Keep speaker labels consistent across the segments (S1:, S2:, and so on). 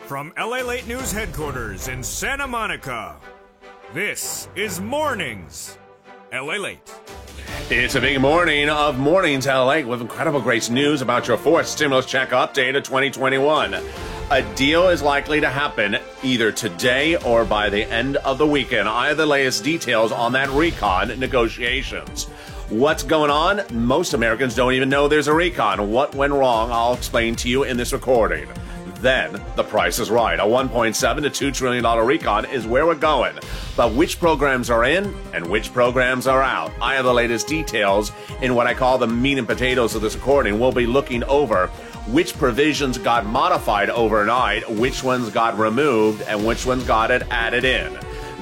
S1: From LA Late News headquarters in Santa Monica, this is Mornings LA Late.
S2: It's a big morning of Mornings LA with incredible great news about your fourth stimulus check update of 2021. A deal is likely to happen either today or by the end of the weekend. I have the latest details on that recon negotiations. What's going on? Most Americans don't even know there's a recon. What went wrong? I'll explain to you in this recording. Then, the price is right. A $1.7 to $2 trillion recon is where we're going. But which programs are in and which programs are out? I have the latest details in what I call the meat and potatoes of this recording. We'll be looking over which provisions got modified overnight, which ones got removed, and which ones got it added in.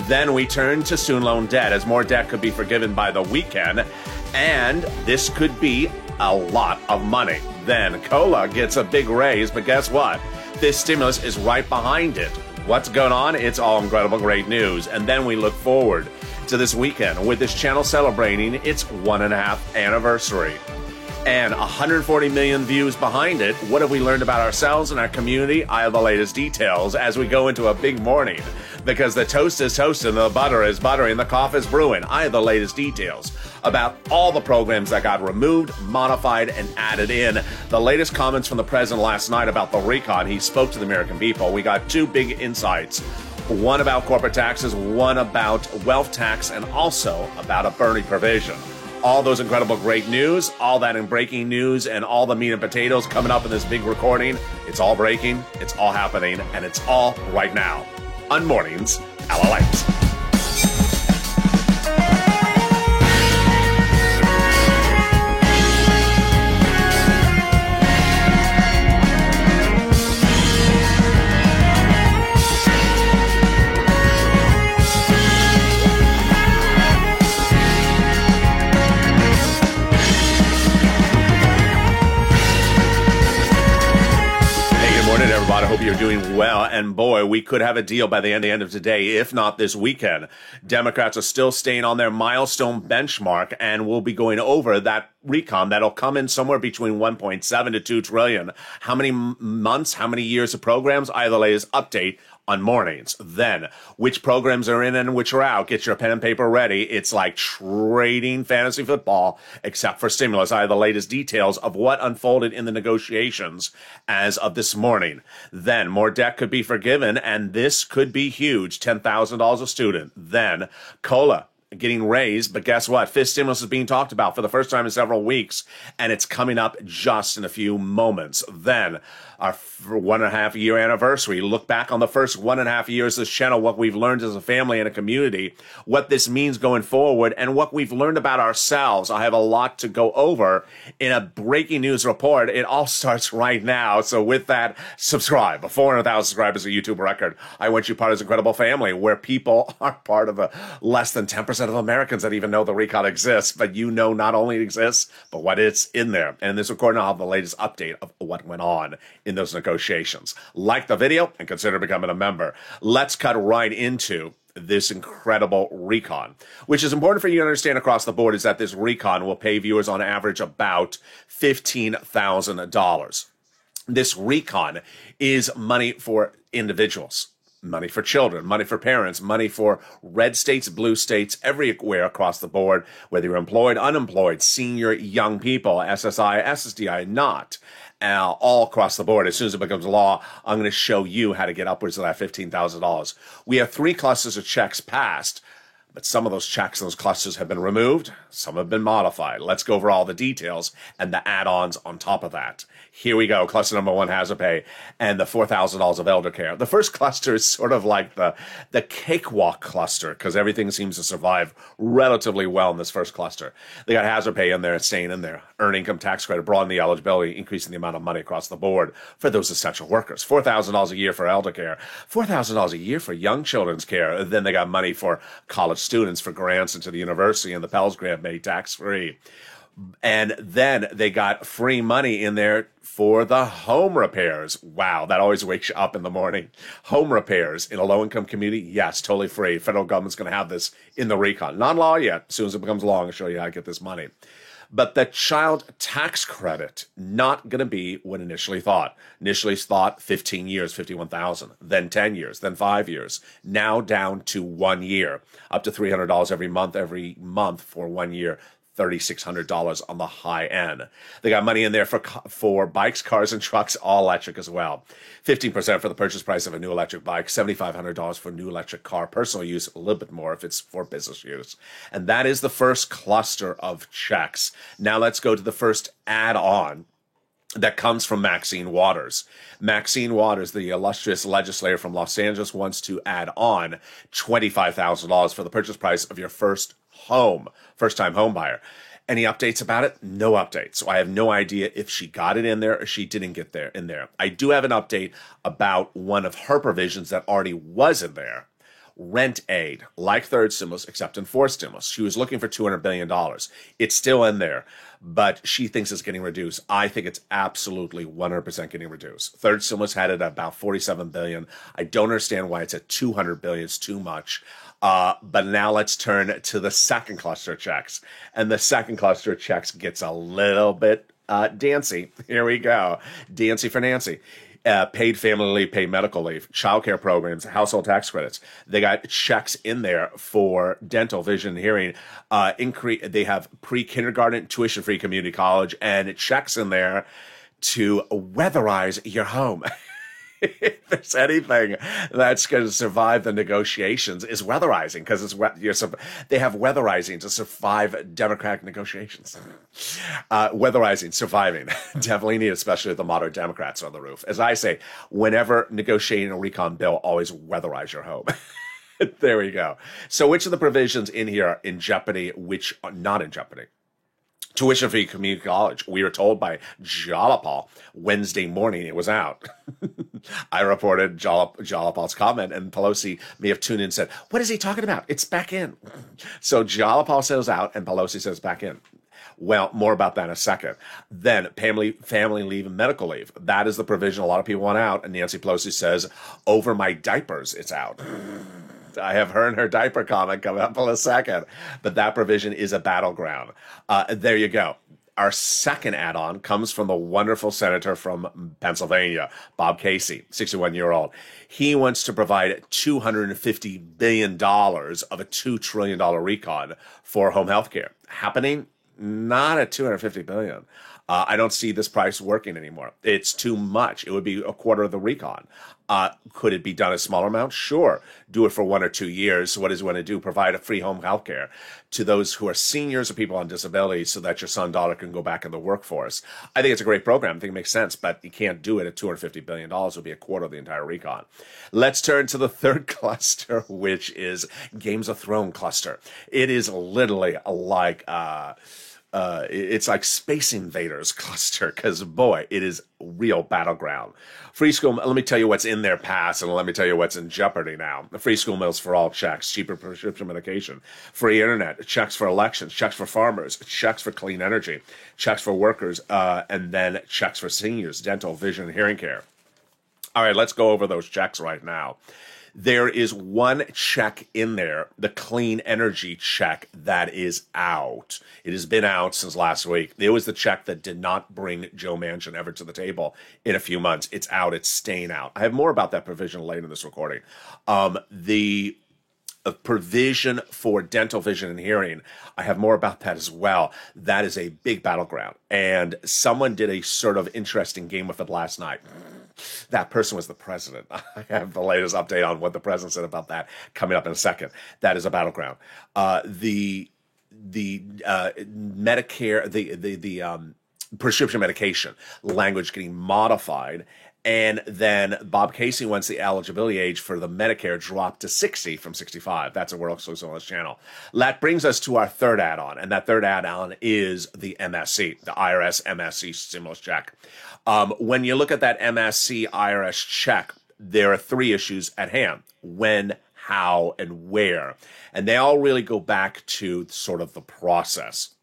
S2: Then we turn to student loan debt, as more debt could be forgiven by the weekend, and this could be a lot of money. Then COLA gets a big raise, but guess what? This stimulus is right behind it. What's going on? It's all incredible great news. And then we look forward to this weekend with this channel celebrating its 1.5 anniversary. And 140 million views behind it. What have we learned about ourselves and our community? I have the latest details as we go into a big morning. Because the toast is toasting, the butter is buttering, the coffee is brewing. I have the latest details about all the programs that got removed, modified, and added in. The latest comments from the president last night about the recon. He spoke to the American people. We got two big insights. One about corporate taxes, one about wealth tax, and also about a Bernie provision. All those incredible great news, all that in breaking news, and all the meat and potatoes coming up in this big recording. It's all breaking, it's all happening, and it's all right now on Mornings LA Late. I hope you're doing well, and boy, we could have a deal by the end of today, if not this weekend. Democrats are still staying on their milestone benchmark, and we'll be going over that recon that'll come in somewhere between 1.7 to 2 trillion. How many months, how many years of programs? I have the latest update on Mornings. Then, which programs are in and which are out? Get your pen and paper ready. It's like trading fantasy football, except for stimulus. I have the latest details of what unfolded in the negotiations as of this morning. Then, more debt could be forgiven, and this could be huge, $10,000 a student. Then, COLA getting raised, but guess what? Fifth stimulus is being talked about for the first time in several weeks, and it's coming up just in a few moments. Then, our 1.5 year anniversary. Look back on the first 1.5 years of this channel, what we've learned as a family and a community, what this means going forward, and what we've learned about ourselves. I have a lot to go over in a breaking news report. It all starts right now. So with that, subscribe. 400,000 subscribers, a YouTube record. I want you part of this incredible family where people are part of less than 10% of Americans that even know the recon exists, but you know not only it exists, but what it's in there. And in this recording, I'll have the latest update of what went on in those negotiations. Like the video and consider becoming a member. Let's cut right into this incredible recon, which is important for you to understand across the board, is that this recon will pay viewers on average about $15,000. This recon is money for individuals, money for children, money for parents, money for red states, blue states, everywhere across the board, whether you're employed, unemployed, senior, young people, SSI, SSDI, not. All across the board. As soon as it becomes law, I'm going to show you how to get upwards of that $15,000. We have 3 clusters of checks passed, but some of those checks and those clusters have been removed. Some have been modified. Let's go over all the details and the add-ons on top of that. Here we go. Cluster number 1, hazard pay, and the $4,000 of elder care. The first cluster is sort of like the cakewalk cluster, because everything seems to survive relatively well in this first cluster. They got hazard pay in there, staying in there. Earned income tax credit, broaden the eligibility, increasing the amount of money across the board for those essential workers. $4,000 a year for elder care. $4,000 a year for young children's care. Then they got money for college students for grants into the university, and the Pell's grant made tax-free. And then they got free money in there for the home repairs. Wow, that always wakes you up in the morning. Home repairs in a low-income community, yes, totally free. Federal government's going to have this in the recon. Not law yet. As soon as it becomes law, I'll show you how to get this money. But the child tax credit, not going to be what initially thought. Initially thought 15 years, 51,000, then 10 years, then 5 years. Now down to 1 year, up to $300 every month for 1 year. $3,600 on the high end. They got money in there for bikes, cars, and trucks, all electric as well. 15% for the purchase price of a new electric bike, $7,500 for a new electric car, personal use, a little bit more if it's for business use. And that is the first cluster of checks. Now let's go to the first add-on that comes from Maxine Waters. Maxine Waters, the illustrious legislator from Los Angeles, wants to add on $25,000 for the purchase price of your first-time home buyer. Any updates about it? No updates. So I have no idea if she got it in there or she didn't get there in there. I do have an update about one of her provisions that already was in there. Rent aid, like third stimulus, except in fourth stimulus. She was looking for $200 billion. It's still in there, but she thinks it's getting reduced. I think it's absolutely 100% getting reduced. Third stimulus had it at about $47 billion. I don't understand why it's at $200 billion. It's too much. But now let's turn to the second cluster of checks. And the second cluster of checks gets a little bit dancy. Here we go. Dancy for Nancy. Paid family leave, paid medical leave, childcare programs, household tax credits. They got checks in there for dental, vision, hearing. They have pre-kindergarten, tuition-free community college, and checks in there to weatherize your home. If there's anything that's going to survive the negotiations, is weatherizing, because they have weatherizing to survive Democratic negotiations. Weatherizing, surviving, definitely need, especially with the moderate Democrats on the roof. As I say, whenever negotiating a recon bill, always weatherize your home. There we go. So which of the provisions in here are in jeopardy, which are not in jeopardy? Tuition-free community college. We were told by Jalapal Wednesday morning it was out. I reported Jalapal's comment, and Pelosi may have tuned in and said, "What is he talking about? It's back in." So Jalapal says out, and Pelosi says back in. Well, more about that in a second. Then family leave and medical leave. That is the provision a lot of people want out, and Nancy Pelosi says, "Over my diapers, it's out." I have her and her diaper comment coming up in a second, but that provision is a battleground. There you go. Our second add-on comes from the wonderful senator from Pennsylvania, Bob Casey, 61-year-old. He wants to provide $250 billion of a $2 trillion recon for home health care. Happening? Not at $250 billion. I don't see this price working anymore. It's too much. It would be a quarter of the recon. Could it be done a smaller amount? Sure. Do it for 1 or 2 years. So what does it want to do? Provide a free home health care to those who are seniors or people on disability so that your son, daughter can go back in the workforce. I think it's a great program. I think it makes sense, but you can't do it at $250 billion. It would be a quarter of the entire recon. Let's turn to the third cluster, which is Games of Thrones cluster. It is literally like... it's like Space Invaders cluster, because boy, it is real battleground. Free school, let me tell you what's in their past, and let me tell you what's in jeopardy now. The free school meals for all checks, cheaper prescription medication, free internet, checks for elections, checks for farmers, checks for clean energy, checks for workers, and then checks for seniors, dental, vision, and hearing care. All right, let's go over those checks right now. There is one check in there, the clean energy check, that is out. It has been out since last week. It was the check that did not bring Joe Manchin ever to the table in a few months. It's out. It's staying out. I have more about that provision later in this recording. The provision for dental, vision, and hearing, I have more about that as well. That is a big battleground. And someone did a sort of interesting game with it last night. That person was the president. I have the latest update on what the president said about that coming up in a second. That is a battleground. The Medicare, the prescription medication language getting modified. And then Bob Casey wants the eligibility age for the Medicare dropped to 60 from 65. That's a World Exclusive on this channel. That brings us to our third add-on, and that third add-on is the MSC, the IRS MSC stimulus check. When you look at that MSC IRS check, there are 3 issues at hand: when, how, and where. And they all really go back to sort of the process.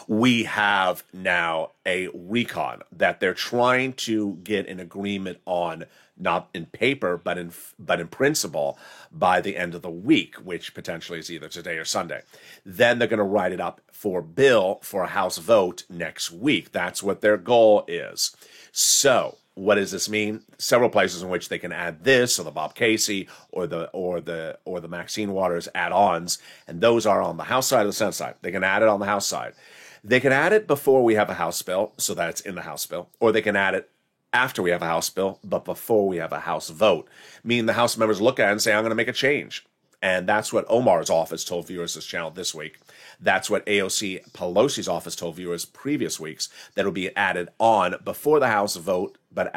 S2: We have now a recon that they're trying to get an agreement on, not in paper, but in principle, by the end of the week, which potentially is either today or Sunday. Then they're going to write it up for bill for a House vote next week. That's what their goal is. So what does this mean? Several places in which they can add this, or the Bob Casey, or the Maxine Waters add-ons, and those are on the House side or the Senate side. They can add it on the House side. They can add it before we have a House bill, so that it's in the House bill, or they can add it after we have a House bill, but before we have a House vote, meaning the House members look at it and say, I'm going to make a change. And that's what Omar's office told viewers this channel this week. That's what AOC Pelosi's office told viewers previous weeks, that it'll be added on before the House vote, but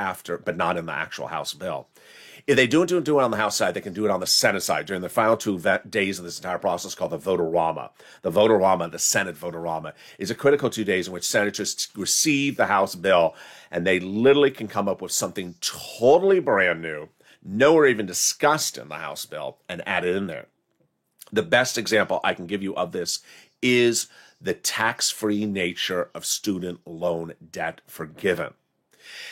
S2: not in the actual House bill. If they do it on the House side, they can do it on the Senate side during the final 2 days of this entire process, called the Vote-a-Rama. The Vote-a-Rama, the Senate Vote-a-Rama, is a critical 2 days in which senators receive the House bill, and they literally can come up with something totally brand new, nowhere even discussed in the House bill, and add it in there. The best example I can give you of this is the tax-free nature of student loan debt forgiven.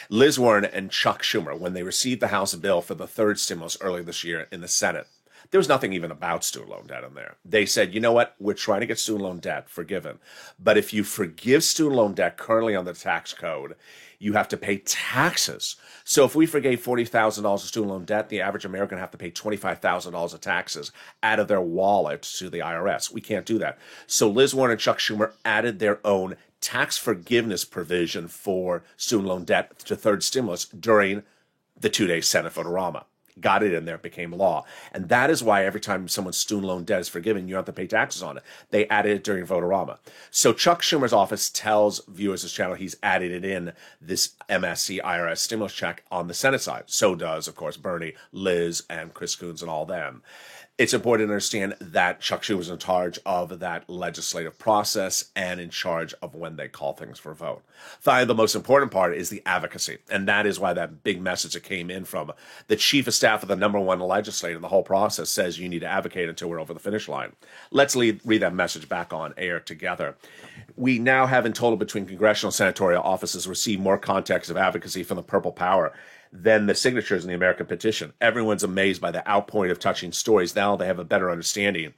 S2: Liz Warren and Chuck Schumer, when they received the House bill for the 3rd stimulus earlier this year in the Senate, there was nothing even about student loan debt in there. They said, you know what, we're trying to get student loan debt forgiven. But if you forgive student loan debt currently on the tax code, you have to pay taxes. So if we forgave $40,000 of student loan debt, the average American would have to pay $25,000 of taxes out of their wallet to the IRS. We can't do that. So Liz Warren and Chuck Schumer added their own tax forgiveness provision for student loan debt to 3rd stimulus during the 2-day Senate Vote-a-Rama. Got it in there, it became law. And that is why every time someone's student loan debt is forgiven, you have to pay taxes on it. They added it during Vote-a-Rama. So Chuck Schumer's office tells viewers this channel he's added it in, this MSC IRS stimulus check, on the Senate side. So does, of course, Bernie, Liz, and Chris Coons and all them. It's important to understand that Chuck Schumer was in charge of that legislative process and in charge of when they call things for a vote. Finally, the most important part is the advocacy, and that is why that big message that came in from the chief of staff of the #1 legislator in the whole process says you need to advocate until we're over the finish line. Let's read that message back on air together. We now have in total between congressional and senatorial offices received more context of advocacy from the Purple Power than the signatures in the American petition. Everyone's amazed by the outpouring of touching stories. Now they have a better understanding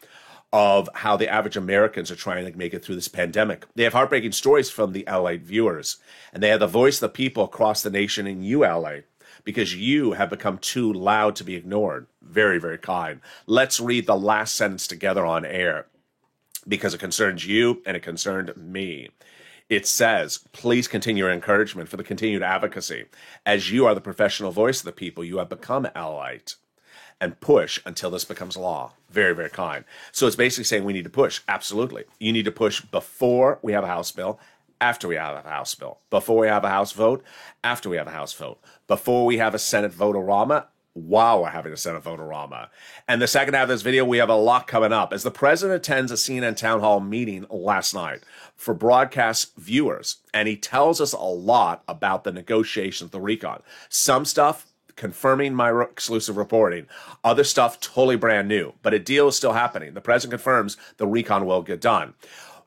S2: of how the average Americans are trying to make it through this pandemic. They have heartbreaking stories from the LA viewers, and they have the voice of the people across the nation in you, LA, because you have become too loud to be ignored. Very, very kind. Let's read the last sentence together on air, because it concerns you and it concerned me. It says, please continue your encouragement for the continued advocacy. As you are the professional voice of the people, you have become LAite. And push until this becomes law. Very, very kind. So it's basically saying we need to push. Absolutely. You need to push before we have a House bill, after we have a House bill, before we have a House vote, after we have a House vote, before we have a Senate Vote-a-Rama, while we're having a Senate Vote-a-Rama. And the second half of this video, we have a lot coming up as the president attends a CNN town hall meeting last night for broadcast viewers. And he tells us a lot about the negotiations, the recon. Some stuff confirming my exclusive reporting. Other stuff totally brand new. But a deal is still happening. The president confirms the recon will get done.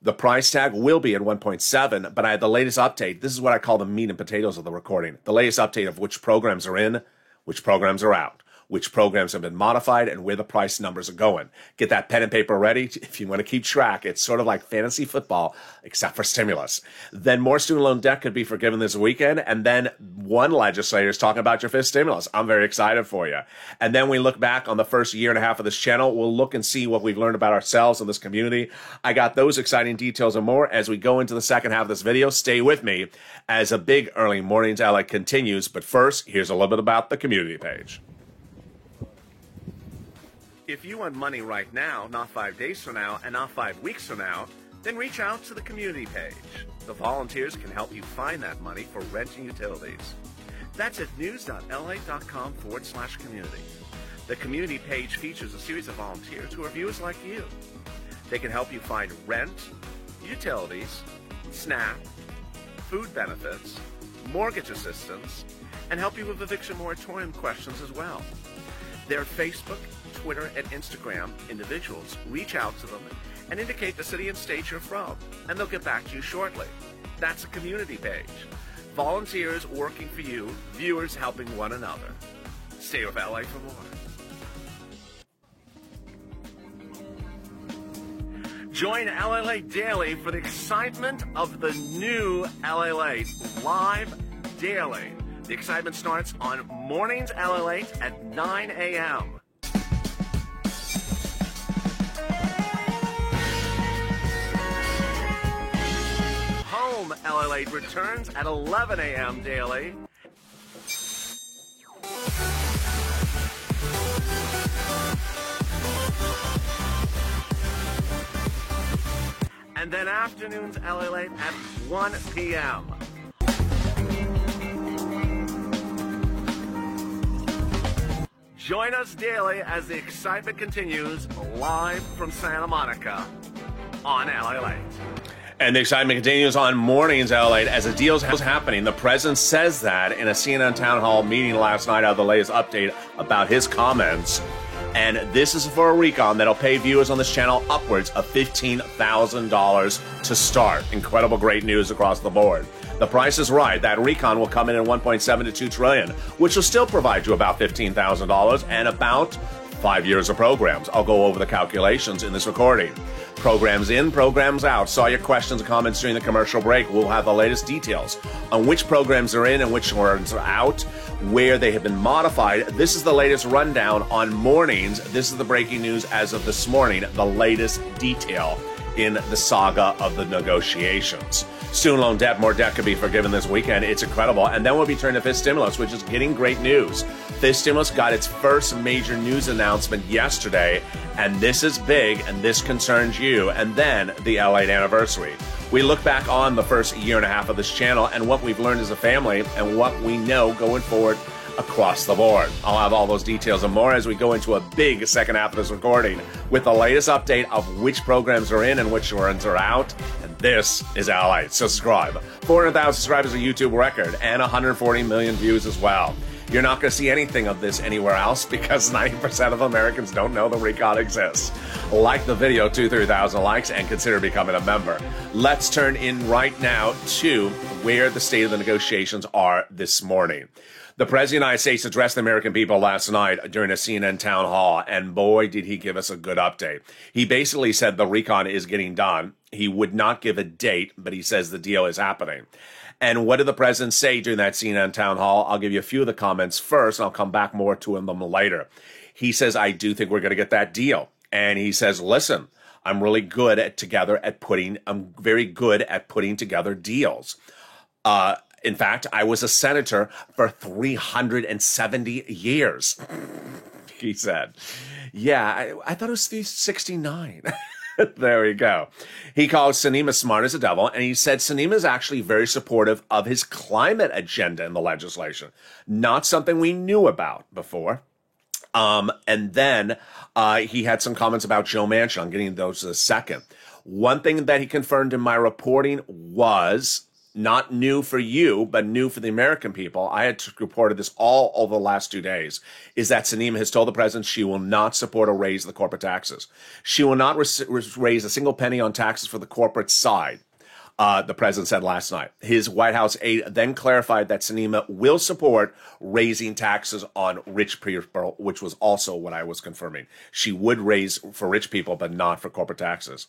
S2: The price tag will be at 1.7, but I had the latest update. This is what I call the meat and potatoes of the recording. The latest update of which programs are in, which programs are out, which programs have been modified, and where the price numbers are going. Get that pen and paper ready if you want to keep track. It's sort of like fantasy football, except for stimulus. Then more student loan debt could be forgiven this weekend, and then one legislator is talking about your 5th stimulus. I'm very excited for you. And then we look back on the first year and a half of this channel. We'll look and see what we've learned about ourselves and this community. I got those exciting details and more as we go into the second half of this video. Stay with me as a big early mornings LA continues. But first, here's a little bit about the community page. If you want money right now, not 5 days from now, and not 5 weeks from now, then reach out to the community page. The volunteers can help you find that money for rent and utilities. That's at news.la.com/community. The community page features a series of volunteers who are viewers like you. They can help you find rent, utilities, SNAP, food benefits, mortgage assistance, and help you with eviction moratorium questions as well. Their Facebook, Twitter, and Instagram individuals reach out to them and indicate the city and state you're from, and they'll get back to you shortly. That's a community page. Volunteers working for you, viewers helping one another. Stay with LA for more. Join LA Late Daily for the excitement of the new LA Late live daily. The excitement starts on mornings LA Late at 9 a.m. Home LA Late returns at 11 a.m. daily. And then afternoons LA Late at 1 p.m. Join us daily as the excitement continues live from Santa Monica on LA Late. And the excitement continues on mornings LA Late as the deal's happening. The president says that in a CNN town hall meeting last night out of the latest update about his comments. And this is for a recon that'll pay viewers on this channel upwards of $15,000 to start. Incredible, great news across the board. The price is right. That recon will come in at 1.7 to 2 trillion, which will still provide you about $15,000 and about 5 years of programs. I'll go over the calculations in this recording. Programs in, programs out. Saw your questions and comments during the commercial break. We'll have the latest details on which programs are in and which ones are out, where they have been modified. This is the latest rundown on mornings. This is the breaking news as of this morning, the latest detail in the saga of the negotiations. Student loan debt, more debt could be forgiven this weekend. It's incredible. And then we'll be turning to FIST stimulus, which is getting great news. FIST stimulus got its first major news announcement yesterday, and this is big, and this concerns you. And then the LA anniversary. We look back on the first year and a half of this channel and what we've learned as a family and what we know going forward across the board. I'll have all those details and more as we go into a big second half of this recording with the latest update of which programs are in and which ones are out. And this is LA. So subscribe. 400,000 subscribers, a YouTube record, and 140 million views as well. You're not going to see anything of this anywhere else because 90% of Americans don't know the recon exists. Like the video, 2,000-3,000 likes, and consider becoming a member. Let's turn in right now to where the state of the negotiations are this morning. The President of the United States addressed the American people last night during a CNN town hall, and boy, did he give us a good update. He basically said the recon is getting done. He would not give a date, but he says the deal is happening. And what did the president say during that CNN town hall? I'll give you a few of the comments first, and I'll come back more to them later. He says, I do think we're going to get that deal. And he says, listen, I'm very good at putting together deals. In fact, I was a senator for 370 years, he said. Yeah, I thought it was 69. There we go. He calls Sinema smart as a devil, and he said Sinema is actually very supportive of his climate agenda in the legislation. Not something we knew about before. And then he had some comments about Joe Manchin. I'm getting those in a second. One thing that he confirmed in my reporting was not new for you, but new for the American people. I had reported this all over the last 2 days, is that Sinema has told the president she will not support or raise the corporate taxes. She will not raise a single penny on taxes for the corporate side, the president said last night. His White House aide then clarified that Sinema will support raising taxes on rich people, which was also what I was confirming. She would raise for rich people, but not for corporate taxes.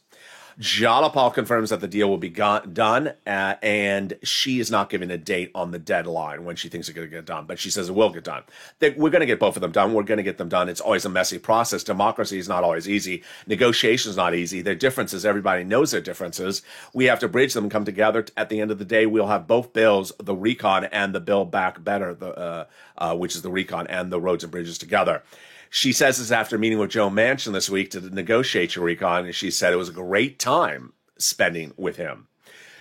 S2: Jalapal confirms that the deal will be done, and she is not giving a date on the deadline when she thinks it's going to get done, but she says it will get done. We're going to get both of them done. We're going to get them done. It's always a messy process. Democracy is not always easy. Negotiation is not easy. Their differences, everybody knows their differences. We have to bridge them, come together. At the end of the day, we'll have both bills, the recon and the Build Back Better, which is the recon and the roads and bridges together. She says this after meeting with Joe Manchin this week to negotiate your recon, and she said it was a great time spending with him.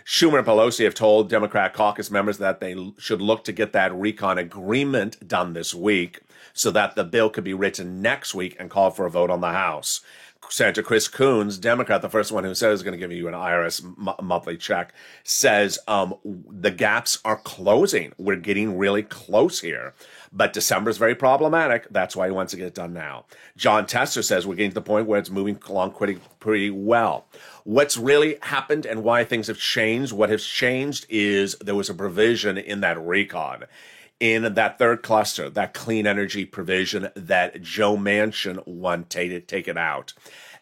S2: Schumer and Pelosi have told Democrat caucus members that they should look to get that recon agreement done this week so that the bill could be written next week and call for a vote on the House. Senator Chris Coons, Democrat, the first one who said is going to give you an IRS monthly check, says the gaps are closing. We're getting really close here. But December is very problematic. That's why he wants to get it done now. John Tester says we're getting to the point where it's moving along pretty well. What's really happened and why things have changed, what has changed is there was a provision in that recon, in that third cluster, that clean energy provision that Joe Manchin wanted taken out.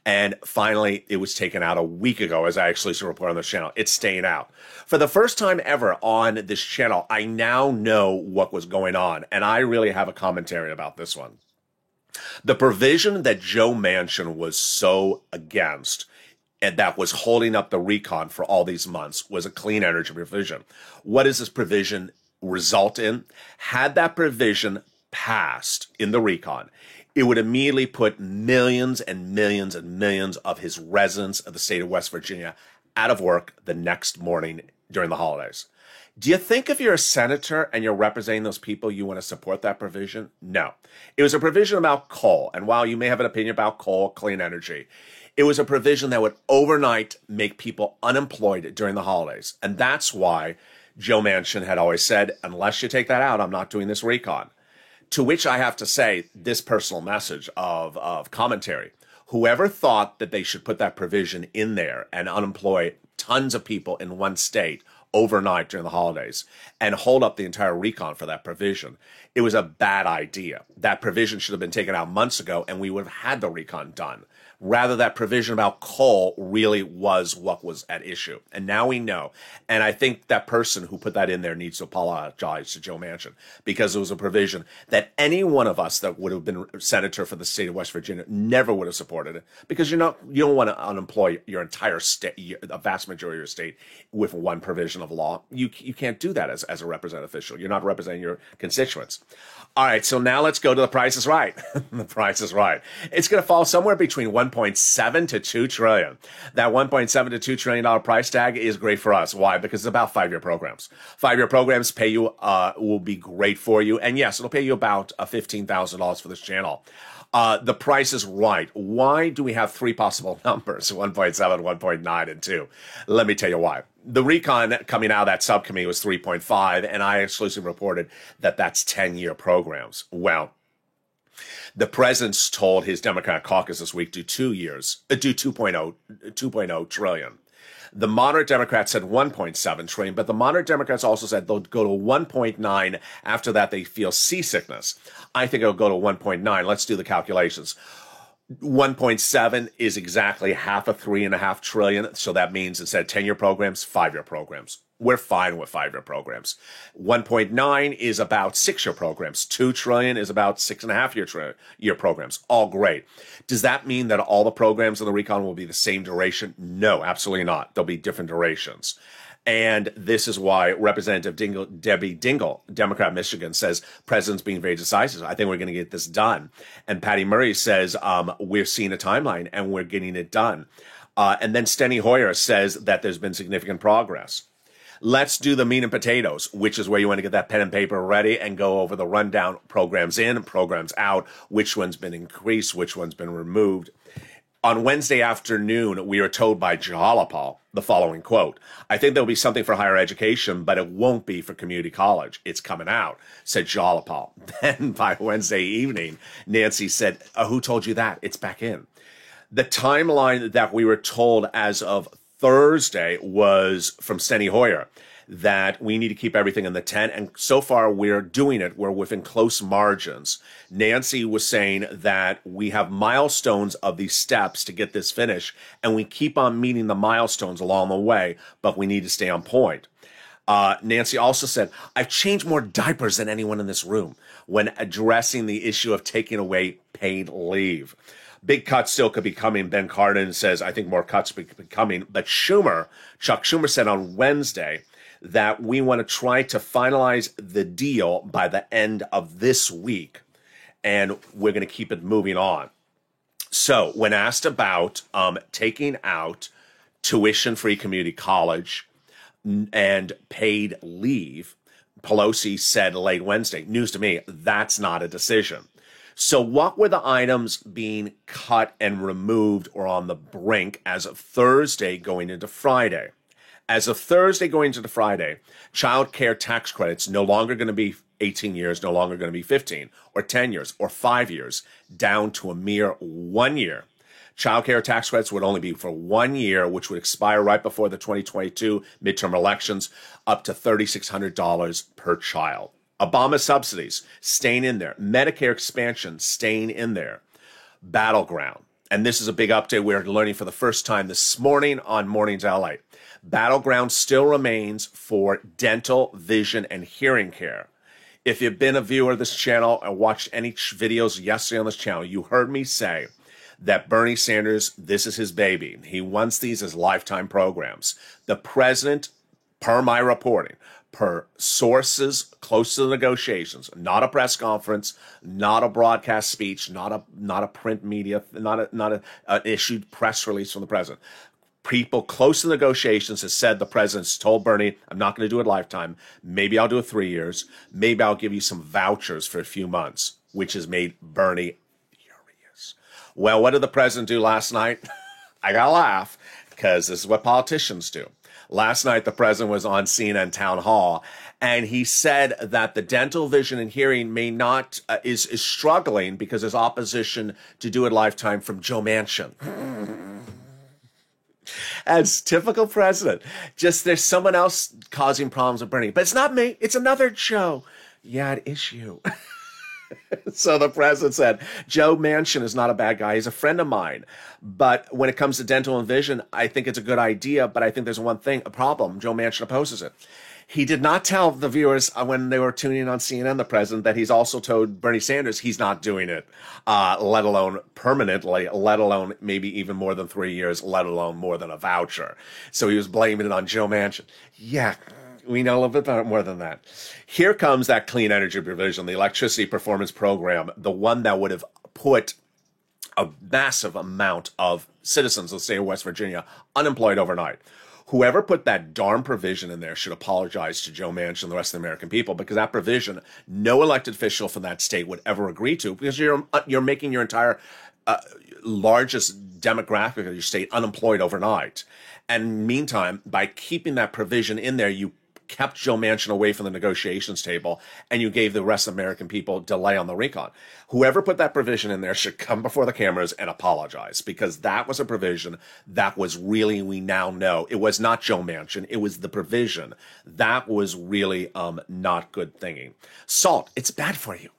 S2: And finally, it was taken out a week ago, as I actually report on this channel. It's staying out. For the first time ever on this channel, I now know what was going on, and I really have a commentary about this one. The provision that Joe Manchin was so against and that was holding up the recon for all these months was a clean energy provision. What does this provision result in? Had that provision passed in the recon, it would immediately put millions and millions and millions of his residents of the state of West Virginia out of work the next morning during the holidays. Do you think if you're a senator and you're representing those people, you want to support that provision? No. It was a provision about coal. And while you may have an opinion about coal, clean energy, it was a provision that would overnight make people unemployed during the holidays. And that's why Joe Manchin had always said, unless you take that out, I'm not doing this recon. To which I have to say this personal message of commentary. Whoever thought that they should put that provision in there and unemploy tons of people in one state overnight during the holidays and hold up the entire recon for that provision, it was a bad idea. That provision should have been taken out months ago and we would have had the recon done. Rather, that provision about coal really was what was at issue. And now we know. And I think that person who put that in there needs to apologize to Joe Manchin, because it was a provision that any one of us that would have been senator for the state of West Virginia never would have supported it, because you don't want to unemploy your entire state, a vast majority of your state, with one provision of law. You can't do that as a representative official. You're not representing your constituents. All right, so now let's go to the Price is Right. The Price is Right. It's going to fall somewhere between 1.7 to 2 trillion. That 1.7 to 2 trillion dollar price tag is great for us. Why? Because it's about 5-year programs. 5-year programs pay you will be great for you, and yes, it'll pay you about $15,000 for this channel. The Price is Right. Why do we have three possible numbers, 1.7, 1.9, and 2? Let me tell you why. The recon coming out of that subcommittee was 3.5, and I exclusively reported that that's 10-year programs. Well, the president's told his Democratic caucus this week do 2 years, do 2.0 trillion. The moderate Democrats said 1.7 trillion, but the moderate Democrats also said they'll go to 1.9. After that, they feel seasickness. I think it'll go to 1.9. Let's do the calculations. 1.7 is exactly half of 3.5 trillion. So that means instead of 10-year programs, 5-year programs. We're fine with 5-year programs. 1.9 is about 6-year programs. 2 trillion is about 6.5-year programs. All great. Does that mean that all the programs in the recon will be the same duration? No, absolutely not. There'll be different durations. And this is why Representative Debbie Dingell, Democrat Michigan, says president's being very decisive. I think we're going to get this done. And Patty Murray says we're seeing a timeline and we're getting it done. And then Steny Hoyer says that there's been significant progress. Let's do the meat and potatoes, which is where you want to get that pen and paper ready and go over the rundown, programs in, programs out, which one's been increased, which one's been removed. On Wednesday afternoon, we were told by Jahalapal the following quote: I think there'll be something for higher education, but it won't be for community college. It's coming out, said Jahalapal. Then by Wednesday evening, Nancy said, who told you that? It's back in. The timeline that we were told as of Thursday was from Steny Hoyer, that we need to keep everything in the 10. And so far, we're doing it. We're within close margins. Nancy was saying that we have milestones of these steps to get this finished, and we keep on meeting the milestones along the way, but we need to stay on point. Nancy also said, I've changed more diapers than anyone in this room when addressing the issue of taking away paid leave. Big cuts still could be coming. Ben Cardin says, I think more cuts could be coming. But Chuck Schumer said on Wednesday that we want to try to finalize the deal by the end of this week, and we're going to keep it moving on. So when asked about taking out tuition-free community college and paid leave, Pelosi said late Wednesday, news to me, that's not a decision. So what were the items being cut and removed or on the brink as of Thursday going into Friday? As of Thursday going into Friday, child care tax credits no longer going to be 18 years, no longer going to be 15 or 10 years or 5 years, down to a mere 1 year. Child care tax credits would only be for 1 year, which would expire right before the 2022 midterm elections, up to $3,600 per child. Obama subsidies staying in there. Medicare expansion staying in there. Battleground. And this is a big update we're learning for the first time this morning on Mornings LA. Battleground still remains for dental, vision, and hearing care. If you've been a viewer of this channel or watched any videos yesterday on this channel, you heard me say that Bernie Sanders, this is his baby. He wants these as lifetime programs. The president, per my reporting, per sources close to the negotiations, not a press conference, not a broadcast speech, not a print media, not an issued press release from the president. People close to the negotiations has said the president's told Bernie, I'm not going to do it lifetime. Maybe I'll do it 3 years. Maybe I'll give you some vouchers for a few months, which has made Bernie furious. Well, what did the president do last night? I got to laugh because this is what politicians do. Last night, the president was on CNN Town Hall, and he said that the dental, vision, and hearing may not is struggling because there's opposition to do it lifetime from Joe Manchin. As typical president, just there's someone else causing problems with Bernie, but it's not me. It's another Joe. Yeah, it is you. So the president said, Joe Manchin is not a bad guy. He's a friend of mine. But when it comes to dental and vision, I think it's a good idea. But I think there's one thing, a problem. Joe Manchin opposes it. He did not tell the viewers when they were tuning in on CNN, the president, that he's also told Bernie Sanders he's not doing it, let alone permanently, let alone maybe even more than 3 years, let alone more than a voucher. So he was blaming it on Joe Manchin. Yeah. We know a little bit more than that. Here comes that clean energy provision, the electricity performance program, the one that would have put a massive amount of citizens of the state of West Virginia unemployed overnight. Whoever put that darn provision in there should apologize to Joe Manchin and the rest of the American people, because that provision, no elected official from that state would ever agree to, because you're making your entire largest demographic of your state unemployed overnight. And meantime, by keeping that provision in there, you kept Joe Manchin away from the negotiations table, and you gave the rest of the American people delay on the recon. Whoever put that provision in there should come before the cameras and apologize, because that was a provision that was really, we now know, it was not Joe Manchin, it was the provision that was really not good thinking. Salt, it's bad for you.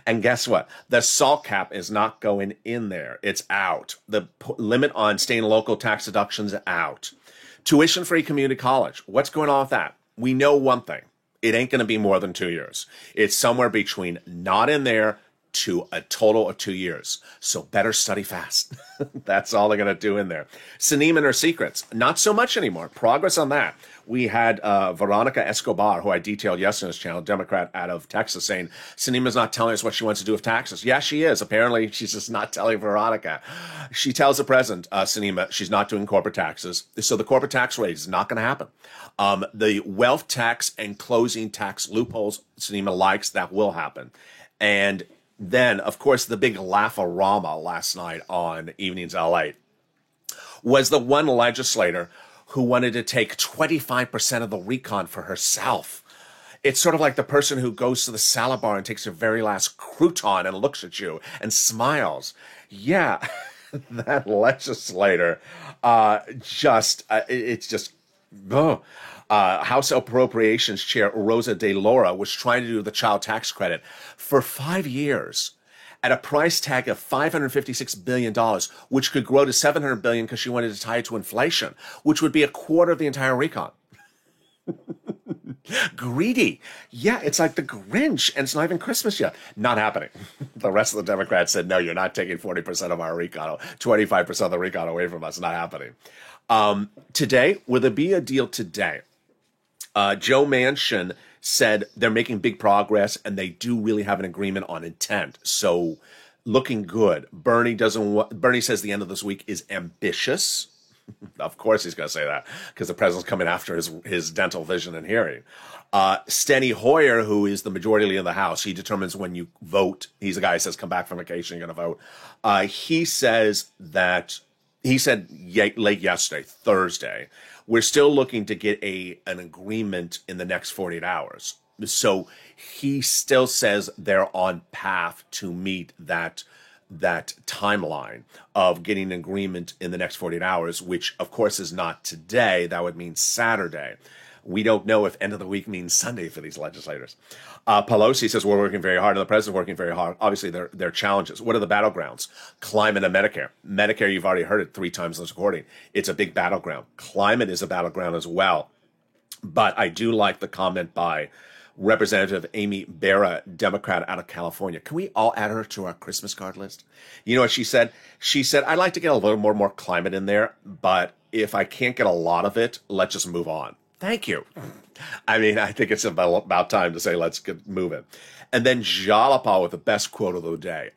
S2: And guess what? The salt cap is not going in there. It's out. The limit on state and local tax deductions out. Tuition-free community college. What's going on with that? We know one thing. It ain't going to be more than 2 years. It's somewhere between not in there to a total of 2 years. So better study fast. That's all they're going to do in there. Sinema and her secrets. Not so much anymore. Progress on that. We had Veronica Escobar, who I detailed yesterday on this channel, Democrat out of Texas, saying Sinema's not telling us what she wants to do with taxes. Yeah, she is. Apparently, she's just not telling Veronica. She tells the president, Sinema, she's not doing corporate taxes. So the corporate tax rate is not going to happen. The wealth tax and closing tax loopholes, Sinema likes, that will happen. And then, of course, the big laugh-a-rama last night on Evenings LA was the one legislator who wanted to take 25% of the recon for herself. It's sort of like the person who goes to the salad bar and takes her very last crouton and looks at you and smiles. Yeah, that legislator it's just... House Appropriations Chair Rosa DeLauro was trying to do the child tax credit for 5 years at a price tag of $556 billion, which could grow to $700 billion because she wanted to tie it to inflation, which would be a quarter of the entire recon. Greedy. Yeah, it's like the Grinch, and it's not even Christmas yet. Not happening. The rest of the Democrats said, no, you're not taking 40% of our recon, 25% of the recon away from us. Not happening. Today, will there be a deal today? Joe Manchin said they're making big progress, and they do really have an agreement on intent. So looking good. Bernie says the end of this week is ambitious. Of course he's going to say that because the president's coming after his dental, vision, and hearing. Steny Hoyer, who is the majority leader of the House, he determines when you vote. He's the guy who says, come back from vacation, you're going to vote. He said late yesterday, Thursday, we're still looking to get an agreement in the next 48 hours. So he still says they're on path to meet that timeline of getting an agreement in the next 48 hours, which of course is not today. That would mean Saturday. We don't know if end of the week means Sunday for these legislators. Pelosi says we're working very hard, and the president's working very hard. Obviously, there are challenges. What are the battlegrounds? Climate and Medicare. Medicare, you've already heard it 3 times in this recording. It's a big battleground. Climate is a battleground as well. But I do like the comment by Representative Amy Bera, Democrat out of California. Can we all add her to our Christmas card list? You know what she said? She said, I'd like to get a little more climate in there, but if I can't get a lot of it, let's just move on. Thank you. I mean, I think it's about time to say, let's get moving. And then Jalapa with the best quote of the day.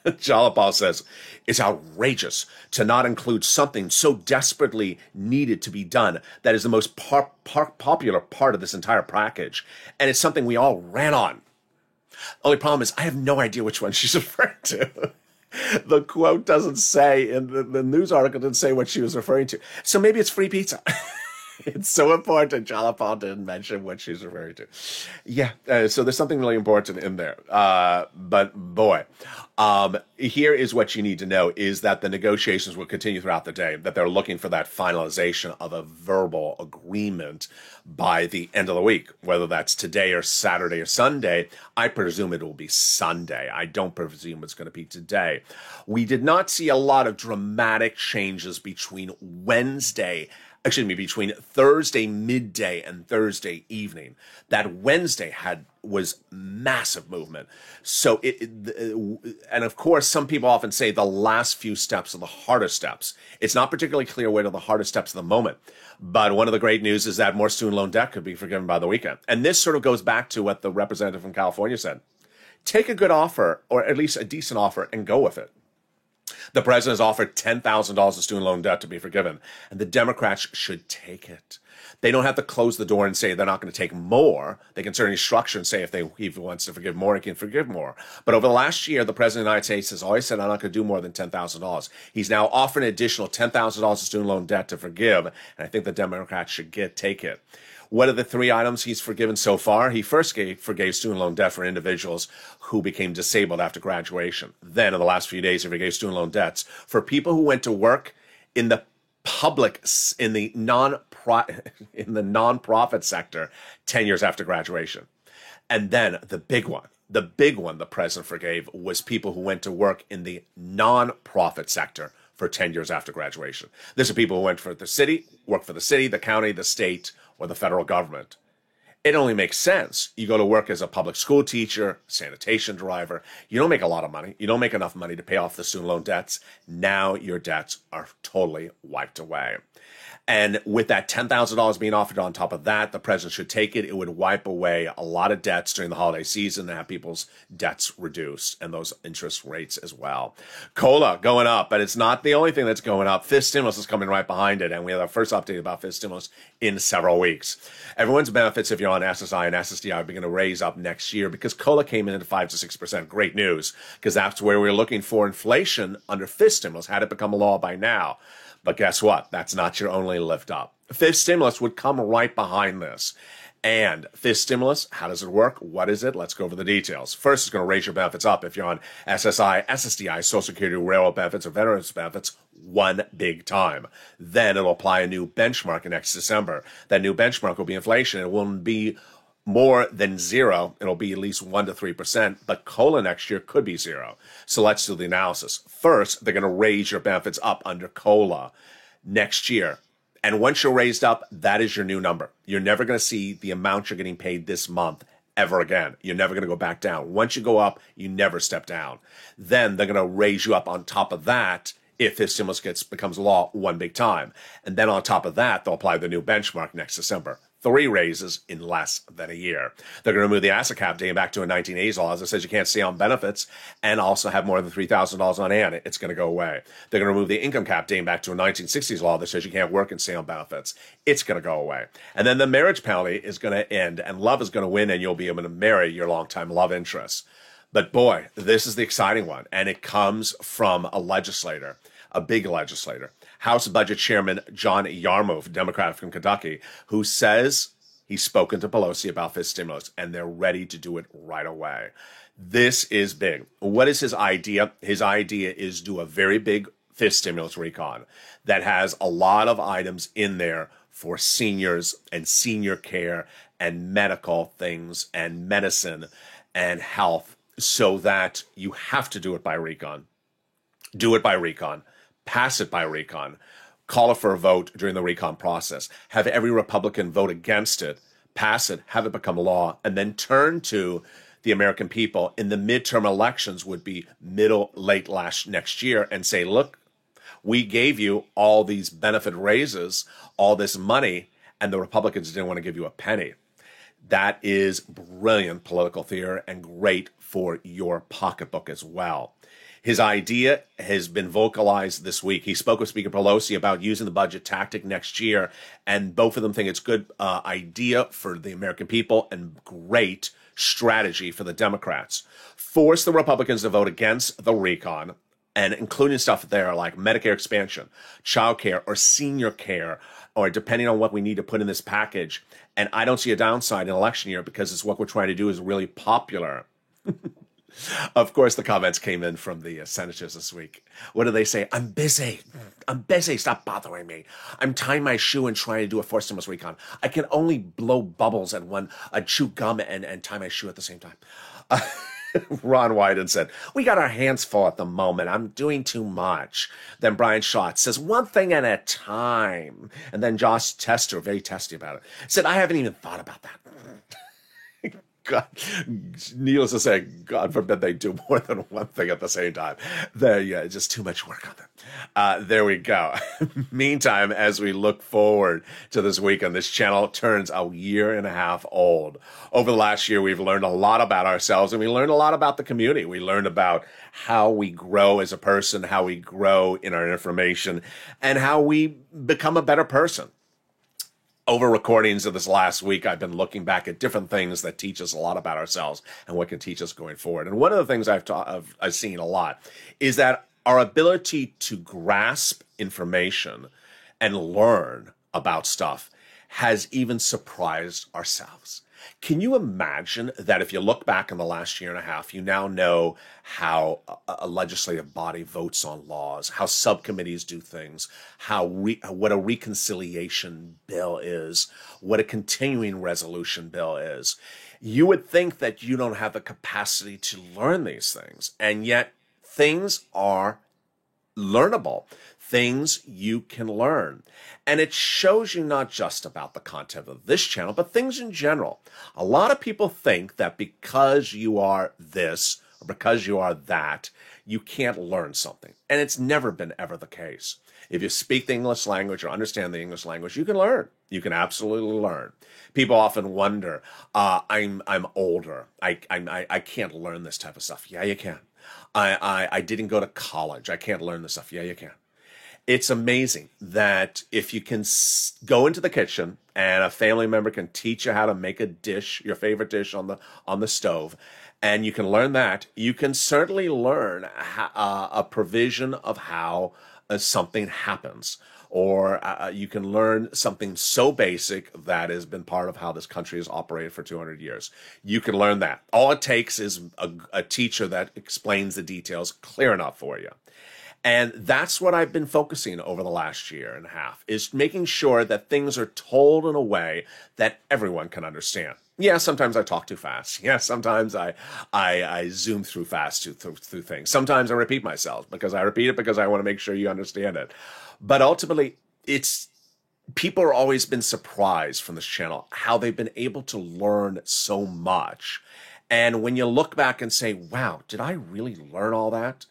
S2: Jalapa says, it's outrageous to not include something so desperately needed to be done that is the most popular part of this entire package. And it's something we all ran on. Only problem is I have no idea which one she's referring to. The quote doesn't say, in the news article didn't say what she was referring to. So maybe it's free pizza. It's so important Jalapa didn't mention what she's referring to. Yeah, so there's something really important in there. But boy, here is what you need to know is that the negotiations will continue throughout the day, that they're looking for that finalization of a verbal agreement by the end of the week, whether that's today or Saturday or Sunday. I presume it will be Sunday. I don't presume it's going to be today. We did not see a lot of dramatic changes between between Thursday midday and Thursday evening. That Wednesday was massive movement. So and of course, some people often say the last few steps are the hardest steps. It's not particularly clear what are the hardest steps at the moment. But one of the great news is that more student loan debt could be forgiven by the weekend. And this sort of goes back to what the representative from California said. Take a good offer, or at least a decent offer, and go with it. The president has offered $10,000 of student loan debt to be forgiven, and the Democrats should take it. They don't have to close the door and say they're not going to take more. They can certainly structure and say if he wants to forgive more, he can forgive more. But over the last year, the president of the United States has always said, I'm not going to do more than $10,000. He's now offered an additional $10,000 of student loan debt to forgive, and I think the Democrats should take it. What are the 3 items he's forgiven so far? He first forgave student loan debt for individuals who became disabled after graduation. Then, in the last few days, he forgave student loan debts for people who went to work in the nonprofit sector 10 years after graduation. And then the big one the president forgave was people who went to work in the nonprofit sector for 10 years after graduation. These are people who work for the city, the county, the state, or the federal government. It only makes sense. You go to work as a public school teacher, sanitation driver. You don't make a lot of money. You don't make enough money to pay off the student loan debts. Now your debts are totally wiped away. And with that $10,000 being offered on top of that, the president should take it. It would wipe away a lot of debts during the holiday season and have people's debts reduced and those interest rates as well. COLA going up, but it's not the only thing that's going up. Fifth stimulus is coming right behind it, and we have our first update about fifth stimulus in several weeks. Everyone's benefits, if you're on SSI and SSDI, are going to raise up next year because COLA came in at 5 to 6%. Great news, because that's where we're looking for inflation under fifth stimulus. Had it become a law by now. But guess what? That's not your only lift up. Fifth stimulus would come right behind this. And fifth stimulus, how does it work? What is it? Let's go over the details. First, it's going to raise your benefits up if you're on SSI, SSDI, Social Security, railroad benefits, or veterans benefits one big time. Then it'll apply a new benchmark next December. That new benchmark will be inflation. It won't be more than 0. It'll be at least 1 to 3%, but COLA next year could be 0. So let's do the analysis. First, they're going to raise your benefits up under COLA next year. And once you're raised up, that is your new number. You're never going to see the amount you're getting paid this month ever again. You're never going to go back down. Once you go up, you never step down. Then they're going to raise you up on top of that if this stimulus becomes law one big time. And then on top of that, they'll apply the new benchmark next December. 3 raises in less than a year. They're going to move the asset cap dating back to a 1980s law that says you can't stay on benefits and also have more than $3,000 on hand. It's going to go away. They're going to remove the income cap dating back to a 1960s law that says you can't work and stay on benefits. It's going to go away. And then the marriage penalty is going to end, and love is going to win, and you'll be able to marry your longtime love interest. But boy, this is the exciting one, and it comes from a legislator, a big legislator, House Budget Chairman John Yarmuth, Democrat from Kentucky, who says he's spoken to Pelosi about this stimulus, and they're ready to do it right away. This is big. What is his idea? His idea is do a very big fifth stimulus recon that has a lot of items in there for seniors and senior care and medical things and medicine and health, so that you have to do it by recon. Do it by recon. Pass it by recon. Call it for a vote during the recon process. Have every Republican vote against it. Pass it. Have it become law. And then turn to the American people in the midterm elections, would be late next year, and say, look, we gave you all these benefit raises, all this money, and the Republicans didn't want to give you a penny. That is brilliant political theater and great for your pocketbook as well. His idea has been vocalized this week. He spoke with Speaker Pelosi about using the budget tactic next year, and both of them think it's a good idea for the American people and great strategy for the Democrats. Force the Republicans to vote against the recon, and including stuff there like Medicare expansion, child care, or senior care, or depending on what we need to put in this package. And I don't see a downside in election year, because it's what we're trying to do is really popular. Of course, the comments came in from the senators this week. What do they say? I'm busy. Stop bothering me. I'm tying my shoe and trying to do a fourth stimulus recon. I can only blow bubbles and chew gum and tie my shoe at the same time. Ron Wyden said, we got our hands full at the moment. I'm doing too much. Then Brian Schatz says, one thing at a time. And then Josh Tester, very testy about it, said, I haven't even thought about that. God, needless to say, God forbid they do more than one thing at the same time. Just too much work on them. There we go. Meantime, as we look forward to this weekend, this channel turns a year and a half old. Over the last year, we've learned a lot about ourselves, and we learned a lot about the community. We learned about how we grow as a person, how we grow in our information, and how we become a better person. Over recordings of this last week, I've been looking back at different things that teach us a lot about ourselves and what can teach us going forward. And one of the things I've seen a lot is that our ability to grasp information and learn about stuff has even surprised ourselves. Can you imagine that if you look back in the last year and a half, you now know how a legislative body votes on laws, how subcommittees do things, what a reconciliation bill is, what a continuing resolution bill is. You would think that you don't have the capacity to learn these things, and yet things are learnable. Things you can learn. And it shows you not just about the content of this channel, but things in general. A lot of people think that because you are this or because you are that, you can't learn something. And it's never been ever the case. If you speak the English language or understand the English language, you can learn. You can absolutely learn. People often wonder, I'm older. I can't learn this type of stuff. Yeah, you can. I didn't go to college. I can't learn this stuff. Yeah, you can. It's amazing that if you can go into the kitchen and a family member can teach you how to make a dish, your favorite dish on the stove, and you can learn that, you can certainly learn a provision of how something happens. Or you can learn something so basic that has been part of how this country has operated for 200 years. You can learn that. All it takes is a teacher that explains the details clear enough for you. And that's what I've been focusing over the last year and a half, is making sure that things are told in a way that everyone can understand. Yeah, sometimes I talk too fast. Yeah, sometimes I zoom through fast through things. Sometimes I repeat myself because I repeat it because I want to make sure you understand it. But ultimately, people are always been surprised from this channel how they've been able to learn so much. And when you look back and say, wow, did I really learn all that?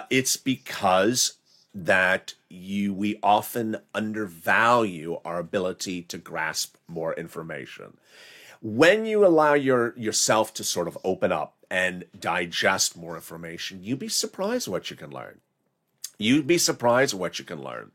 S2: It's because that we often undervalue our ability to grasp more information. When you allow yourself to sort of open up and digest more information, you'd be surprised what you can learn. You'd be surprised what you can learn.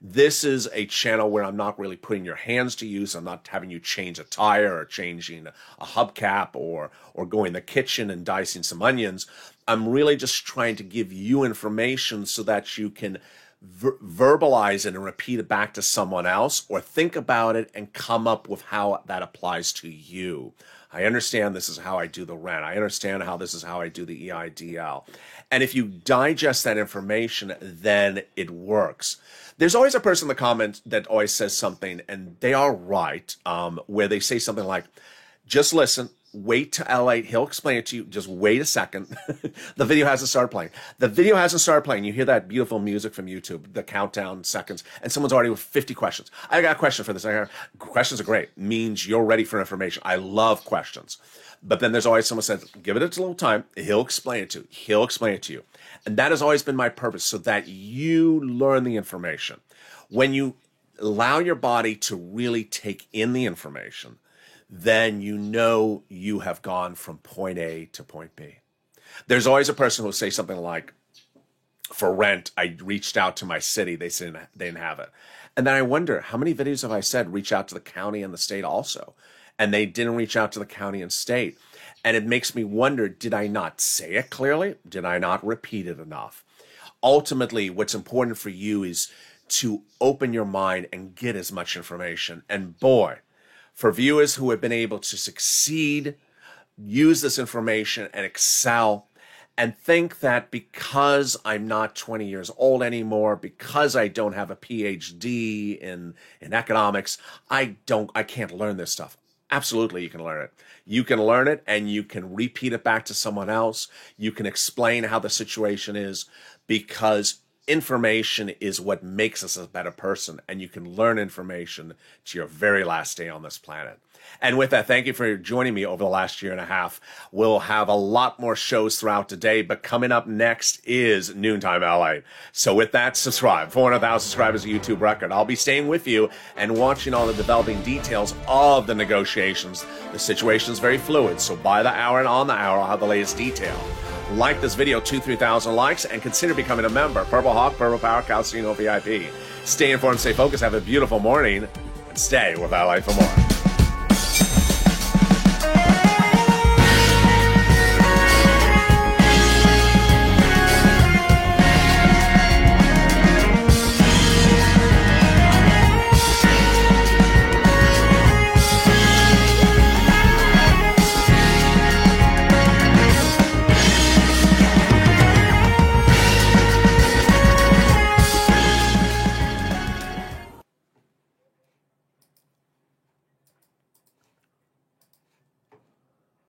S2: This is a channel where I'm not really putting your hands to use. I'm not having you change a tire or changing a hubcap or go in the kitchen and dicing some onions. I'm really just trying to give you information so that you can verbalize it and repeat it back to someone else, or think about it and come up with how that applies to you. I understand this is how I do the rent. I understand how this is how I do the EIDL. And if you digest that information, then it works. There's always a person in the comments that always says something, and they are right, where they say something like, just listen, wait till L8, he'll explain it to you, just wait a second. The video hasn't started playing. The video hasn't started playing. You hear that beautiful music from YouTube, the countdown seconds, and someone's already with 50 questions. I got a question for this. Questions are great. Means you're ready for information. I love questions. But then there's always someone says, give it a little time, he'll explain it to you. He'll explain it to you. And that has always been my purpose, so that you learn the information. When you allow your body to really take in the information, then you know you have gone from point A to point B. There's always a person who will say something like, for rent, I reached out to my city, they said they didn't have it. And then I wonder, how many videos have I said reach out to the county and the state also? And they didn't reach out to the county and state. And it makes me wonder, did I not say it clearly? Did I not repeat it enough? Ultimately, what's important for you is to open your mind and get as much information. And boy, for viewers who have been able to succeed, use this information and excel, and think that because I'm not 20 years old anymore, because I don't have a PhD in economics, I can't learn this stuff. Absolutely, you can learn it. You can learn it and you can repeat it back to someone else. You can explain how the situation is, because information is what makes us a better person, and you can learn information to your very last day on this planet. And with that, thank you for joining me over the last year and a half. We'll have a lot more shows throughout today, but coming up next is Noontime LA. So with that, subscribe. 400,000 subscribers, a YouTube record. I'll be staying with you and watching all the developing details of the negotiations. The situation is very fluid, so by the hour and on the hour, I'll have the latest detail. Like this video, 2,000-3,000 likes, and consider becoming a member. Purple Hawk, Purple Power, Calcino VIP. Stay informed, stay focused, have a beautiful morning, and stay with LA for more.